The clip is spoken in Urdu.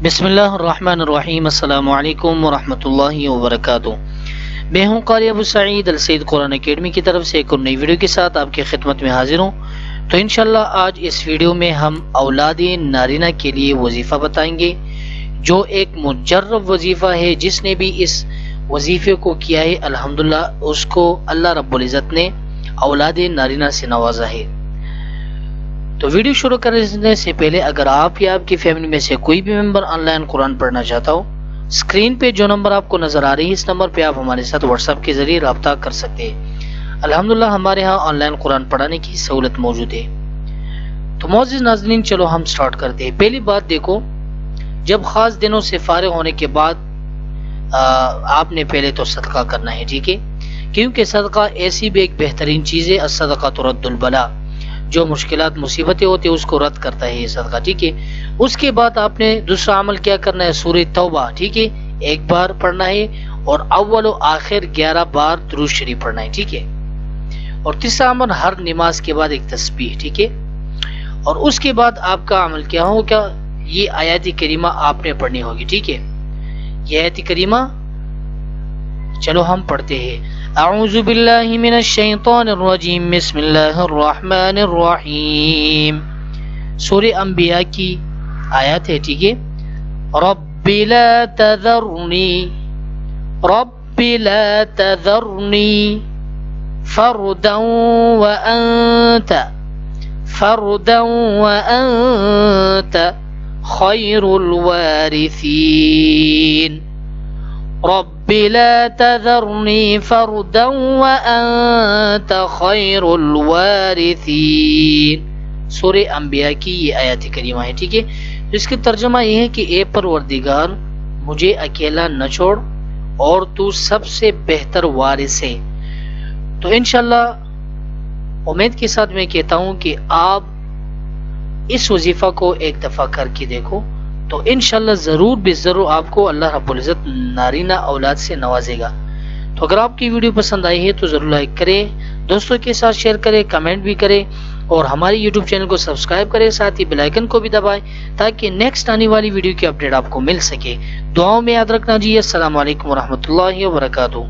بسم اللہ الرحمن الرحیم، السلام علیکم ورحمۃ اللہ وبرکاتہ۔ میں ہوں قاری ابو سعید السید قرآن اکیڈمی کی طرف سے ایک اور نئی ویڈیو کے ساتھ آپ کی خدمت میں حاضر ہوں۔ تو انشاءاللہ آج اس ویڈیو میں ہم اولاد نارینہ کے لیے وظیفہ بتائیں گے، جو ایک مجرب وظیفہ ہے۔ جس نے بھی اس وظیفے کو کیا ہے الحمدللہ اس کو اللہ رب العزت نے اولاد نارینہ سے نوازا ہے۔ تو ویڈیو شروع کرنے سے پہلے اگر آپ یا آپ کی فیملی میں سے کوئی بھی ممبر آن لائن قرآن پڑھنا چاہتا ہو، اسکرین پہ جو نمبر آپ کو نظر آ رہی ہے اس نمبر پہ آپ ہمارے ساتھ واٹس ایپ کے ذریعے رابطہ کر سکتے ہیں۔ الحمدللہ ہمارے ہاں آن لائن قرآن پڑھانے کی سہولت موجود ہے۔ تو معزز ناظرین، چلو ہم سٹارٹ کرتے ہیں۔ پہلی بات دیکھو، جب خاص دنوں سے فارغ ہونے کے بعد آپ نے پہلے تو صدقہ کرنا ہے، ٹھیک ہے، کیونکہ صدقہ ایسی بھی ایک بہترین چیز ہے۔ الصدقہ ترد البلا، جو مشکلات مصیبتیں ہوتی ہیں اس کو رد کرتا ہے یہ صدقہ، ٹھیک ہے۔ اس کے بعد آپ نے دوسرا عمل کیا کرنا ہے؟ سورہ توبہ، ٹھیک ہے، ایک بار پڑھنا ہے، اور اول و آخر 11 بار درود شریف پڑھنا ہے، ٹھیک ہے۔ اور تیسرا عمل ہر نماز کے بعد ایک تسبیح، ٹھیک ہے۔ اور اس کے بعد آپ کا عمل کیا ہوگا؟ یہ آیات کریمہ آپ نے پڑھنی ہوگی، ٹھیک ہے۔ یہ آیات کریمہ چلو ہم پڑھتے ہیں۔ اعوذ باللہ من الشیطان الرجیم، بسم اللہ الرحمن الرحیم۔ سورہ انبیاء کی آیات ہے، ٹھیک ہے۔ رب لا تذرنی، رب لا تذرنی فردا وانت، فردا وانت خیر الوارثین۔ رب لا تذرنی فردا وانت خیر الوارثین۔ سورہ انبیاء کی یہ آیات کریمہ ہے، ٹھیک ہے۔ اس کا ترجمہ یہ ہے کہ اے پروردگار، مجھے اکیلا نہ چھوڑ اور تو سب سے بہتر وارث ہے۔ تو انشاءاللہ امید کے ساتھ میں کہتا ہوں کہ آپ اس وظیفہ کو ایک دفعہ کر کے دیکھو، تو انشاءاللہ ضرور بے ضرور آپ کو اللہ رب العزت نارینہ اولاد سے نوازے گا۔ تو اگر آپ کی ویڈیو پسند آئی ہے تو ضرور لائک کریں، دوستوں کے ساتھ شیئر کریں، کمنٹ بھی کریں، اور ہماری یوٹیوب چینل کو سبسکرائب کریں، ساتھ ہی بیل آئیکن کو بھی دبائیں تاکہ نیکسٹ آنے والی ویڈیو کی اپڈیٹ آپ کو مل سکے۔ دعاؤں میں یاد رکھنا جی۔ السلام علیکم ورحمۃ اللہ وبرکاتہ۔